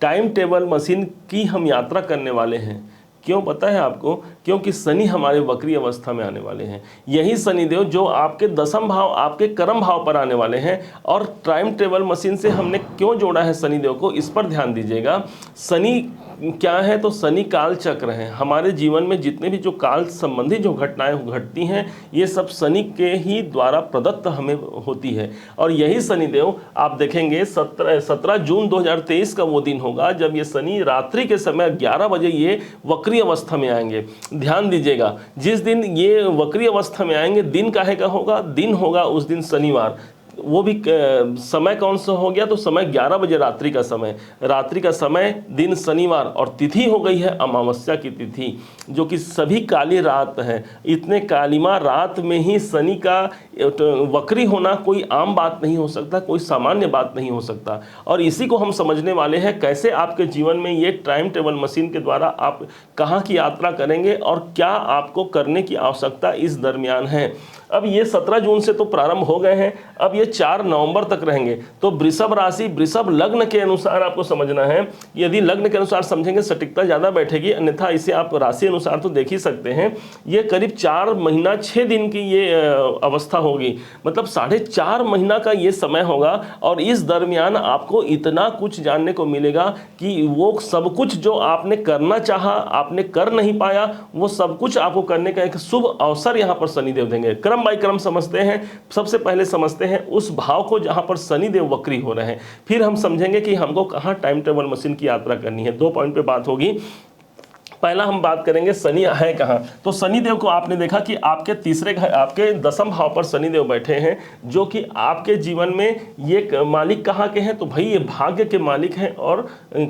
Time table machine की हम यात्रा करने वाले हैं। क्यों पता है आपको? क्योंकि शनि हमारे वक्री अवस्था में आने वाले हैं। यही शनिदेव जो आपके दशम भाव, आपके कर्म भाव पर आने वाले हैं। और टाइम टेबल मशीन से हमने क्यों जोड़ा है शनिदेव को, इस पर ध्यान दीजिएगा। शनि क्या है? तो शनि काल चक्र है। हमारे जीवन में जितने भी जो काल संबंधी जो घटनाएं घटती हैं, ये सब शनि के ही द्वारा प्रदत्त हमें होती है। और यही शनिदेव आप देखेंगे 17 जून 2023 का वो दिन होगा जब ये शनि रात्रि के समय 11 बजे ये वक्री अवस्था में आएंगे। ध्यान दीजिएगा, जिस दिन ये वक्री अवस्था में आएंगे, दिन काहे का होगा? दिन होगा उस दिन शनिवार। वो भी समय कौन सा हो गया? तो समय 11 बजे रात्रि का समय, रात्रि का समय, दिन शनिवार, और तिथि हो गई है अमावस्या की तिथि, जो कि सभी काली रात है। इतने कालिमा रात में ही शनि का वक्री होना कोई आम बात नहीं हो सकता, कोई सामान्य बात नहीं हो सकता। और इसी को हम समझने वाले हैं, कैसे आपके जीवन में ये टाइम टेबल मशीन के द्वारा आप कहाँ की यात्रा करेंगे और क्या आपको करने की आवश्यकता इस दरमियान है। अब ये 17 जून से तो प्रारंभ हो गए हैं, अब ये 4 नवंबर तक रहेंगे। तो वृषभ राशि, वृषभ लग्न के अनुसार आपको समझना है। यदि लग्न के अनुसार समझेंगे सटीकता ज़्यादा बैठेगी, अन्यथा इसे आप राशि अनुसार तो देख ही सकते हैं। ये करीब 4 महीना 6 दिन की ये अवस्था होगी, मतलब 4.5 महीना का ये समय होगा। और इस दरमियान आपको इतना कुछ जानने को मिलेगा कि वो सब कुछ जो आपने करना चाहा, आपने कर नहीं पाया, वो सब कुछ आपको करने का एक शुभ अवसर यहाँ पर शनिदेव देंगे। क्रम बाय क्रम समझते हैं। सबसे पहले समझते हैं उस भाव को जहां पर शनिदेव वक्री हो रहे हैं, फिर हम समझेंगे कि हमको कहां टाइम टेबल मशीन की यात्रा करनी है। 2 पॉइंट पे बात होगी। पहला हम बात करेंगे शनि है कहाँ। तो शनिदेव को आपने देखा कि आपके तीसरे घर, आपके दशम भाव पर शनिदेव बैठे हैं, जो कि आपके जीवन में ये मालिक कहाँ के हैं? तो भाई ये भाग्य के मालिक हैं और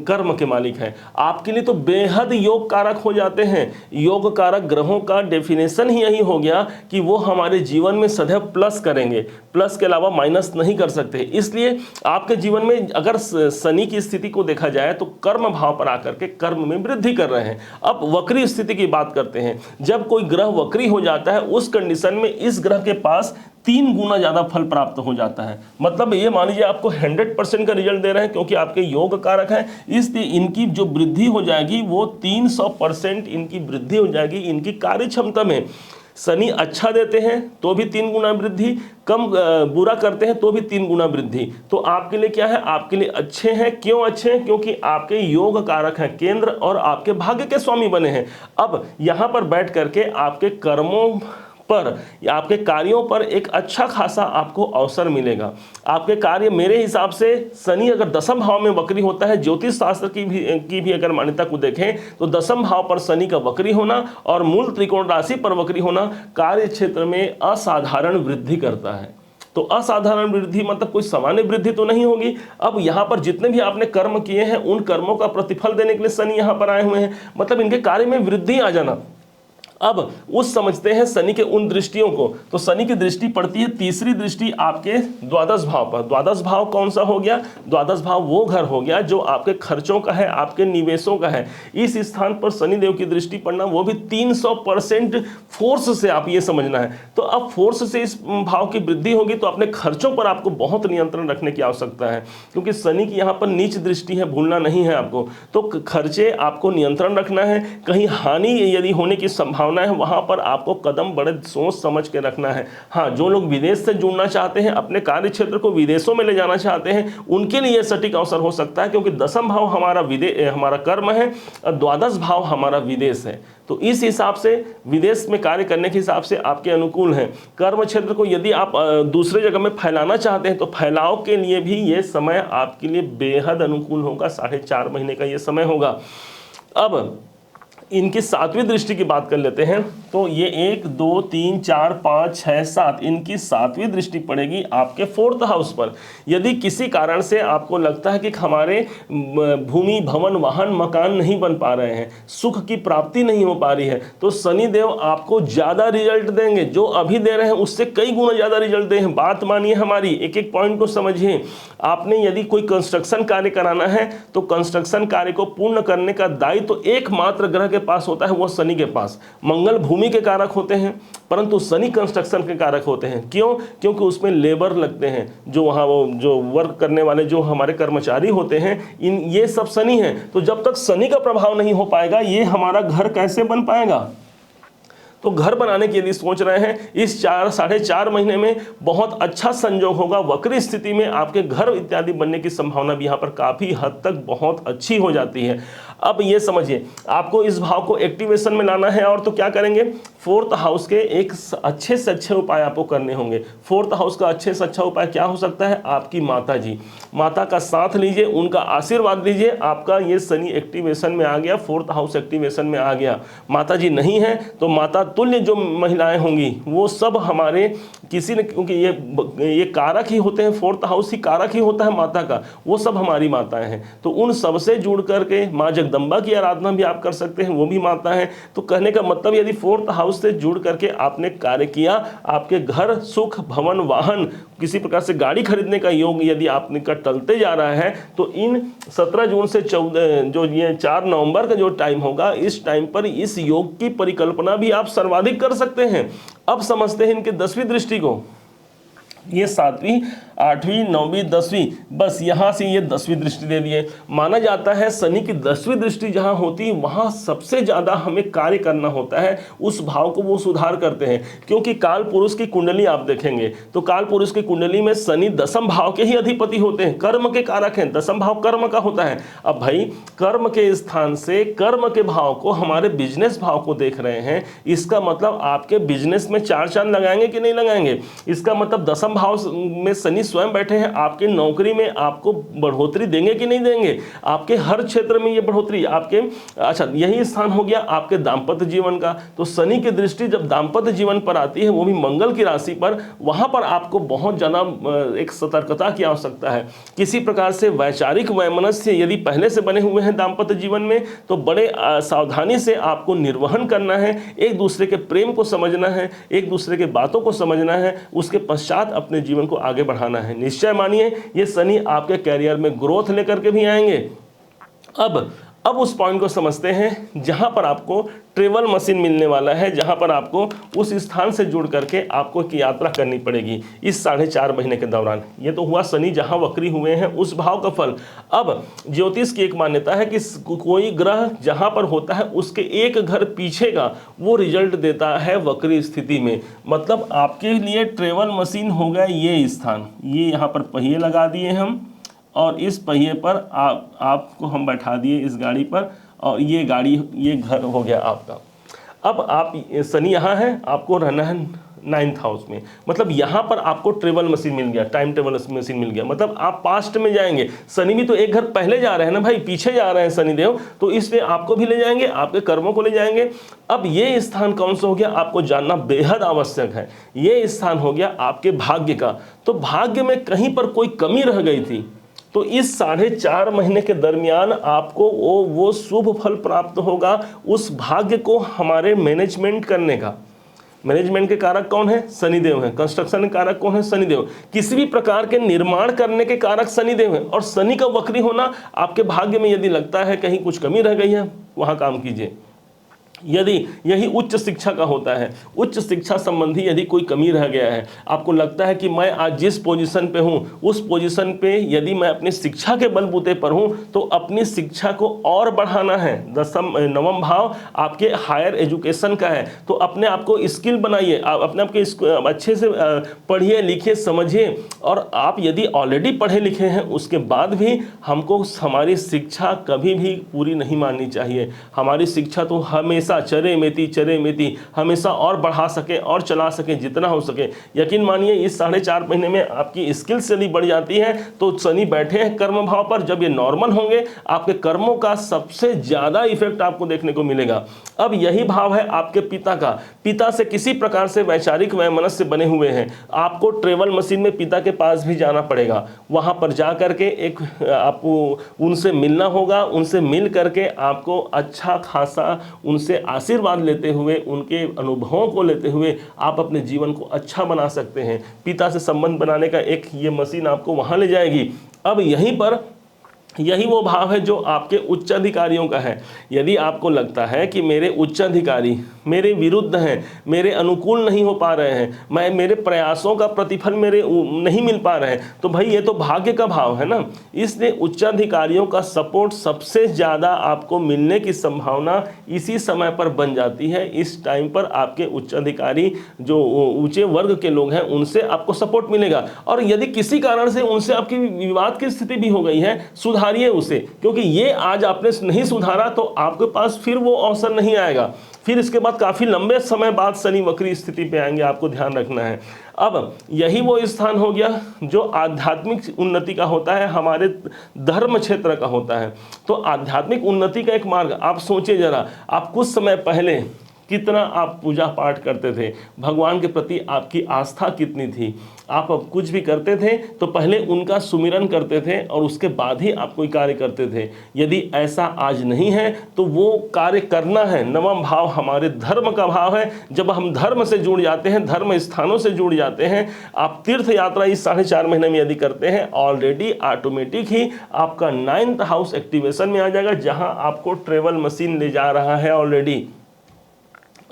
कर्म के मालिक हैं। आपके लिए तो बेहद योग कारक हो जाते हैं। योग कारक ग्रहों का डेफिनेशन ही यही हो गया कि वो हमारे जीवन में सदैव प्लस करेंगे, प्लस के अलावा माइनस नहीं कर सकते। इसलिए आपके जीवन में अगर शनि की स्थिति को देखा जाए तो कर्म भाव पर आकर के कर्म में वृद्धि कर रहे हैं। अब वक्री स्थिति की बात करते हैं। जब कोई ग्रह वक्री हो जाता है, उस कंडीशन में इस ग्रह के पास 3 गुना ज्यादा फल प्राप्त हो जाता है। मतलब ये मान लीजिए आपको 100% का रिजल्ट दे रहे हैं, क्योंकि आपके योग कारक हैं। इसलिए इनकी जो वृद्धि हो जाएगी वो 300% इनकी वृद्धि हो जाएगी इनकी कार्य क्षमता में। शनि अच्छा देते हैं तो भी 3 गुना वृद्धि, कम बुरा करते हैं तो भी 3 गुना वृद्धि। तो आपके लिए क्या है? आपके लिए अच्छे हैं। क्यों अच्छे हैं? क्योंकि आपके योग कारक हैं केंद्र और आपके भाग्य के स्वामी बने हैं। अब यहाँ पर बैठ करके आपके कर्मों पर या आपके कार्यों पर एक अच्छा खासा आपको अवसर मिलेगा। आपके कार्य, मेरे हिसाब से शनि अगर दशम भाव में वक्री होता है, ज्योतिष शास्त्र की भी अगर मान्यता को देखें तो दशम भाव पर शनि का वक्री होना और मूल त्रिकोण राशि पर वक्री होना कार्य क्षेत्र में असाधारण वृद्धि करता है। तो असाधारण वृद्धि मतलब कोई सामान्य वृद्धि तो नहीं होगी। अब यहाँ पर जितने भी आपने कर्म किए हैं उन कर्मों का प्रतिफल देने के लिए शनि यहाँ पर आए हुए हैं, मतलब इनके कार्य में वृद्धि आ जाना। अब उस समझते हैं शनि के उन दृष्टियों को। तो शनि की दृष्टि पड़ती है, तीसरी दृष्टि आपके द्वादश भाव पर। द्वादश भाव कौन सा हो गया? द्वादश भाव वो घर हो गया जो आपके खर्चों का है, आपके निवेशों का है। इस स्थान पर शनिदेव की दृष्टि पड़ना, वो भी 300% फोर्स से, आप ये समझना है। तो अब फोर्स से इस भाव की वृद्धि होगी तो अपने खर्चों पर आपको बहुत नियंत्रण रखने की आवश्यकता है, क्योंकि शनि की यहाँ पर नीच दृष्टि है, भूलना नहीं है आपको। तो खर्चे आपको नियंत्रण रखना है। कहीं हानि यदि होने की संभावना है, वहां पर आपको कदम बड़े सोच समझ के रखना है। हाँ, जो लोग विदेश से जुड़ना चाहते हैं, अपने कार्य क्षेत्र को विदेशों में ले जाना चाहते हैं, उनके लिए सटीक अवसर हो सकता है, क्योंकि दशम भाव हमारा कर्म है और द्वादश भाव हमारा विदेश है। तो इस हिसाब से विदेश में कार्य करने के हिसाब से आपके अनुकूल हैं। कर्म क्षेत्र को यदि आप दूसरे जगह में फैलाना चाहते हैं तो फैलाव के लिए भी ये समय आपके लिए बेहद अनुकूल होगा। 4.5 महीने का ये समय होगा। अब इनकी 7वीं दृष्टि की बात कर लेते हैं। तो ये 1 2 3 4 5 6 7 इनकी 7वीं दृष्टि पड़ेगी आपके 4th हाउस पर। यदि किसी कारण से आपको लगता है कि हमारे भूमि, भवन, वाहन, मकान नहीं बन पा रहे हैं, सुख की प्राप्ति नहीं हो पा रही है, तो शनिदेव आपको ज़्यादा रिजल्ट देंगे। जो अभी दे रहे हैं उससे कई गुना ज़्यादा रिजल्ट दें। बात मानिए हमारी, एक एक पॉइंट को समझिए। आपने यदि कोई कंस्ट्रक्शन कार्य कराना है तो कंस्ट्रक्शन कार्य को पूर्ण करने का दायित्व तो एकमात्र ग्रह के के पास होता है वो शनि के पास। मंगल भूमि के कारक होते हैं, परंतु शनि कंस्ट्रक्शन के कारक होते हैं। क्यों? क्योंकि उसमें लेबर लगते हैं, जो वहाँ वो जो वर्क करने वाले जो हमारे कर्मचारी होते हैं, ये सब शनि है। तो जब तक शनि का प्रभाव नहीं हो पाएगा, ये हमारा घर कैसे बन पाएगा? तो घर बनाने के लिए सोच रहे हैं, इस 4-4.5 महीने में बहुत अच्छा संयोग होगा। वक्री स्थिति में आपके घर इत्यादि बनने की संभावना भी यहाँ पर काफ़ी हद तक बहुत अच्छी हो जाती है। अब ये समझिए, आपको इस भाव को एक्टिवेशन में लाना है, और तो क्या करेंगे, 4th हाउस के एक अच्छे से अच्छे उपाय आपको करने होंगे। 4th हाउस का अच्छे से अच्छा उपाय क्या हो सकता है? आपकी माता जी, माता का साथ लीजिए, उनका आशीर्वाद लीजिए। आपका ये शनि एक्टिवेशन में आ गया, 4th हाउस एक्टिवेशन में आ गया। माता जी नहीं है तो माता तुल्य जो महिलाएं होंगी वो सब हमारे किसी न, क्योंकि ये कारक ही होते हैं, 4th हाउस ही कारक ही होता है माता का, वो सब हमारी माताएं हैं। तो उन सब से जुड़ करके माँ जगदम्बा की आराधना भी आप कर सकते हैं, वो भी माता है। तो कहने का मतलब, यदि 4th हाउस से जुड़ करके आपने कार्य किया, आपके घर सुख भवन वाहन किसी प्रकार से गाड़ी खरीदने का योग यदि आपने का टलते जा रहा है, तो इन 17 जून से 14 जो ये 4 नवंबर का जो टाइम होगा, इस टाइम पर इस योग की परिकल्पना भी आप सर्वाधिक कर सकते हैं। अब समझते हैं इनके 10वीं दृष्टि को। ये 7वीं 8वीं 9वीं 10वीं, बस यहाँ से ये 10वीं दृष्टि दे दिए। माना जाता है शनि की 10वीं दृष्टि जहाँ होती है वहाँ सबसे ज़्यादा हमें कार्य करना होता है, उस भाव को वो सुधार करते हैं। क्योंकि काल पुरुष की कुंडली आप देखेंगे तो काल पुरुष की कुंडली में शनि 10म भाव के ही अधिपति होते हैं, कर्म के कारक हैं। 10म भाव कर्म का होता है। अब भाई कर्म के स्थान से कर्म के भाव को हमारे बिजनेस भाव को देख रहे हैं, इसका मतलब आपके बिजनेस में 4 चांद लगाएंगे कि नहीं लगाएंगे? इसका मतलब 10म भाव में शनि स्वयं बैठे हैं, आपके नौकरी में आपको बढ़ोतरी देंगे कि नहीं देंगे? आपके हर क्षेत्र में ये बढ़ोतरी आपके, अच्छा यही स्थान हो गया आपके दाम्पत्य जीवन का। तो शनि की दृष्टि जब दाम्पत्य जीवन पर आती है, वो भी मंगल की राशि पर, वहां पर आपको बहुत ज़्यादा एक सतर्कता की आवश्यकता है। किसी प्रकार से वैचारिक वैमनस्य यदि पहले से बने हुए हैं दाम्पत्य जीवन में, तो बड़े सावधानी से आपको निर्वहन करना है, एक दूसरे के प्रेम को समझना है, एक दूसरे के बातों को समझना है, उसके पश्चात अपने जीवन को आगे बढ़ाना है। निश्चय मानिए ये शनि आपके कैरियर में ग्रोथ लेकर के भी आएंगे। अब उस पॉइंट को समझते हैं जहां पर आपको ट्रेवल मशीन मिलने वाला है, जहां पर आपको उस स्थान से जुड़ करके आपको एक यात्रा करनी पड़ेगी इस 4.5 महीने के दौरान। ये तो हुआ शनि जहां वक्री हुए हैं उस भाव का फल। अब ज्योतिष की एक मान्यता है कि कोई ग्रह जहां पर होता है उसके एक घर पीछे का वो रिजल्ट देता है वक्री स्थिति में। मतलब आपके लिए ट्रेवल मशीन हो गया ये स्थान, ये यहाँ पर पहिए लगा दिए हम, और इस पहिए पर आपको हम बैठा दिए इस गाड़ी पर, और ये गाड़ी ये घर हो गया आपका। अब आप शनि यहाँ है, आपको रहना है 9th हाउस में, मतलब यहाँ पर आपको ट्रेवल मशीन मिल गया, टाइम ट्रेवल मशीन मिल गया। मतलब आप पास्ट में जाएंगे। शनि भी तो एक घर पहले जा रहे हैं ना भाई, पीछे जा रहे हैं शनिदेव, तो इसमें आपको भी ले जाएंगे, आपके कर्मों को ले जाएंगे। अब ये स्थान कौन सा हो गया आपको जानना बेहद आवश्यक है। ये स्थान हो गया आपके भाग्य का। तो भाग्य में कहीं पर कोई कमी रह गई थी, तो इस 4.5 महीने के दरमियान आपको वो शुभ फल प्राप्त होगा। उस भाग्य को हमारे मैनेजमेंट करने का, मैनेजमेंट के कारक कौन है? शनिदेव है। कंस्ट्रक्शन के कारक कौन है? शनिदेव। किसी भी प्रकार के निर्माण करने के कारक शनिदेव है। और शनि का वक्री होना, आपके भाग्य में यदि लगता है कहीं कुछ कमी रह गई है, वहां काम कीजिए। यदि यही उच्च शिक्षा का होता है, उच्च शिक्षा संबंधी यदि कोई कमी रह गया है, आपको लगता है कि मैं आज जिस पोजीशन पे हूँ उस पोजीशन पे यदि मैं अपनी शिक्षा के बलबूते पर हूँ तो अपनी शिक्षा को और बढ़ाना है। 9वां भाव आपके हायर एजुकेशन का है, तो अपने आप को स्किल बनाइए, आप अपने आप के अच्छे से पढ़िए लिखिए समझिए। और आप यदि ऑलरेडी पढ़े लिखे हैं उसके बाद भी हमको हमारी शिक्षा कभी भी पूरी नहीं माननी चाहिए। हमारी शिक्षा तो हमेशा चरे मेथी हमेशा और बढ़ा सके और चला सके जितना हो सके। यकीन मानिए इस 4.5 महीने में आपकी स्किल्स यदि बढ़ जाती है तो शनि बैठे हैं कर्म भाव पर, जब ये नॉर्मल होंगे आपके कर्मों का सबसे ज्यादा इफेक्ट आपको देखने को मिलेगा। अब यही भाव है आपके पिता का। पिता से किसी प्रकार से वैचारिक वैमनस्य बने हुए हैं, आपको ट्रेवल मशीन में पिता के पास भी जाना पड़ेगा। वहां पर जा करके एक आपको उनसे मिलना होगा, उनसे मिल करके आपको अच्छा खासा उनसे आशीर्वाद लेते हुए, उनके अनुभवों को लेते हुए आप अपने जीवन को अच्छा बना सकते हैं। पिता से संबंध बनाने का एक ये मशीन आपको वहां ले जाएगी। अब यहीं पर यही वो भाव है जो आपके उच्च अधिकारियों का है। यदि आपको लगता है कि मेरे उच्च अधिकारी मेरे विरुद्ध हैं, मेरे अनुकूल नहीं हो पा रहे हैं, मेरे प्रयासों का प्रतिफल मेरे नहीं मिल पा रहे हैं, तो भाई ये तो भाग्य का भाव है ना। इसलिए उच्च अधिकारियों का सपोर्ट सबसे ज़्यादा आपको मिलने की संभावना इसी समय पर बन जाती है। इस टाइम पर आपके उच्च अधिकारी जो ऊंचे वर्ग के लोग हैं उनसे आपको सपोर्ट मिलेगा। और यदि किसी कारण से उनसे आपकी विवाद की स्थिति भी हो गई है, सुधारिए उसे, क्योंकि ये आज आपने नहीं सुधारा तो आपके पास फिर वो अवसर नहीं आएगा। फिर इसके बाद काफ़ी लंबे समय बाद शनि वक्री स्थिति पे आएंगे, आपको ध्यान रखना है। अब यही वो स्थान हो गया जो आध्यात्मिक उन्नति का होता है, हमारे धर्म क्षेत्र का होता है। तो आध्यात्मिक उन्नति का एक मार्ग आप सोचिए जरा, आप कुछ समय पहले कितना आप पूजा पाठ करते थे, भगवान के प्रति आपकी आस्था कितनी थी। आप अब कुछ भी करते थे तो पहले उनका सुमिरन करते थे और उसके बाद ही आप कोई कार्य करते थे। यदि ऐसा आज नहीं है तो वो कार्य करना है। नवम भाव हमारे धर्म का भाव है। जब हम धर्म से जुड़ जाते हैं, धर्म स्थानों से जुड़ जाते हैं, आप तीर्थ यात्रा इस 4.5 महीने में यदि करते हैं, ऑलरेडी ऑटोमेटिक ही आपका 9th हाउस एक्टिवेशन में आ जाएगा, जहां आपको ट्रेवल मशीन ले जा रहा है ऑलरेडी।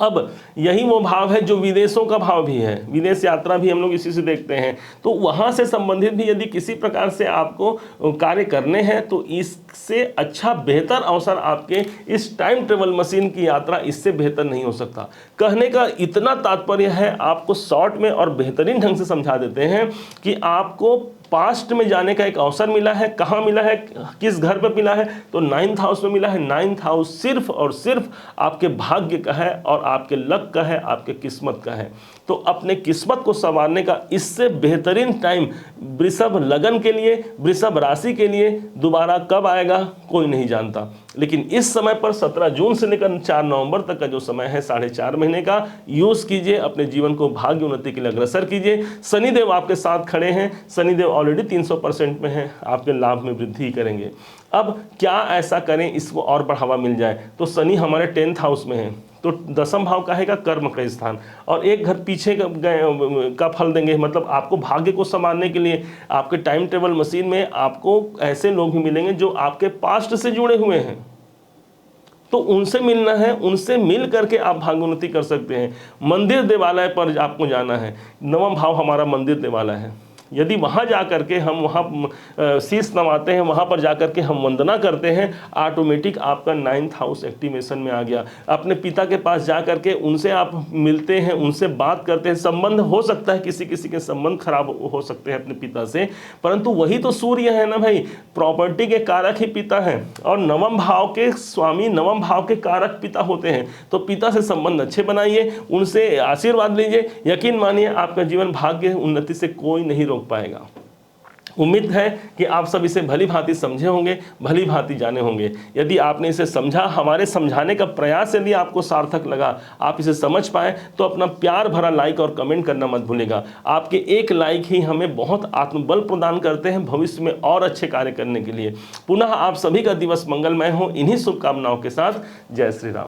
अब यही वो भाव है जो विदेशों का भाव भी है, विदेश यात्रा भी हम लोग इसी से देखते हैं। तो वहाँ से संबंधित भी यदि किसी प्रकार से आपको कार्य करने हैं तो इससे अच्छा बेहतर अवसर आपके इस टाइम ट्रेवल मशीन की यात्रा इससे बेहतर नहीं हो सकता। कहने का इतना तात्पर्य है, आपको शॉर्ट में और बेहतरीन ढंग से समझा देते हैं कि आपको पास्ट में जाने का एक अवसर मिला है। कहाँ मिला है, किस घर पर मिला है, तो 9th हाउस में मिला है। 9th हाउस सिर्फ और सिर्फ आपके भाग्य का है और आपके लक का है, आपके किस्मत का है। तो अपने किस्मत को संवारने का इससे बेहतरीन टाइम वृषभ लगन के लिए, वृषभ राशि के लिए दोबारा कब आएगा कोई नहीं जानता। लेकिन इस समय पर 17 जून से लेकर 4 नवंबर तक का जो समय है 4.5 महीने का यूज़ कीजिए, अपने जीवन को भाग्य उन्नति के लिए अग्रसर कीजिए। शनिदेव आपके साथ खड़े हैं, शनिदेव ऑलरेडी 300% में हैं, आपके लाभ में वृद्धि करेंगे। अब क्या ऐसा करें इसको और बढ़ावा मिल जाए, तो शनि हमारे 10th हाउस में है, तो 10th भाव कहेगा कर्म का स्थान, और एक घर पीछे का फल देंगे। मतलब आपको भाग्य को संभालने के लिए आपके टाइम टेबल मशीन में आपको ऐसे लोग भी मिलेंगे जो आपके पास्ट से जुड़े हुए हैं, तो उनसे मिलना है, उनसे मिल करके आप भाग्योन्नति कर सकते हैं। मंदिर देवालय पर आपको जाना है, 9वां भाव हमारा मंदिर देवालय है। यदि वहाँ जा करके हम वहाँ शीश नवाते हैं, वहाँ पर जा करके हम वंदना करते हैं, ऑटोमेटिक आपका 9th हाउस एक्टिवेशन में आ गया। अपने पिता के पास जा करके उनसे आप मिलते हैं, उनसे बात करते हैं। संबंध हो सकता है, किसी किसी के संबंध खराब हो सकते हैं अपने पिता से, परंतु वही तो सूर्य है ना भाई, प्रॉपर्टी के कारक ही पिता है, और 9वें भाव के स्वामी 9वें भाव के कारक पिता होते हैं। तो पिता से संबंध अच्छे बनाइए, उनसे आशीर्वाद लीजिए। यकीन मानिए आपका जीवन भाग्य उन्नति से कोई नहीं पाएगा। उम्मीद है कि आप सब इसे भली भांति समझे होंगे, भली भांति जाने होंगे। यदि आपने इसे समझा, हमारे समझाने का प्रयास यदि आपको सार्थक लगा, आप इसे समझ पाए, तो अपना प्यार भरा लाइक और कमेंट करना मत भूलिएगा। आपके एक लाइक ही हमें बहुत आत्मबल प्रदान करते हैं भविष्य में और अच्छे कार्य करने के लिए। पुनः आप सभी का दिवस मंगलमय हो, इन्हीं शुभकामनाओं के साथ। जय श्री राम।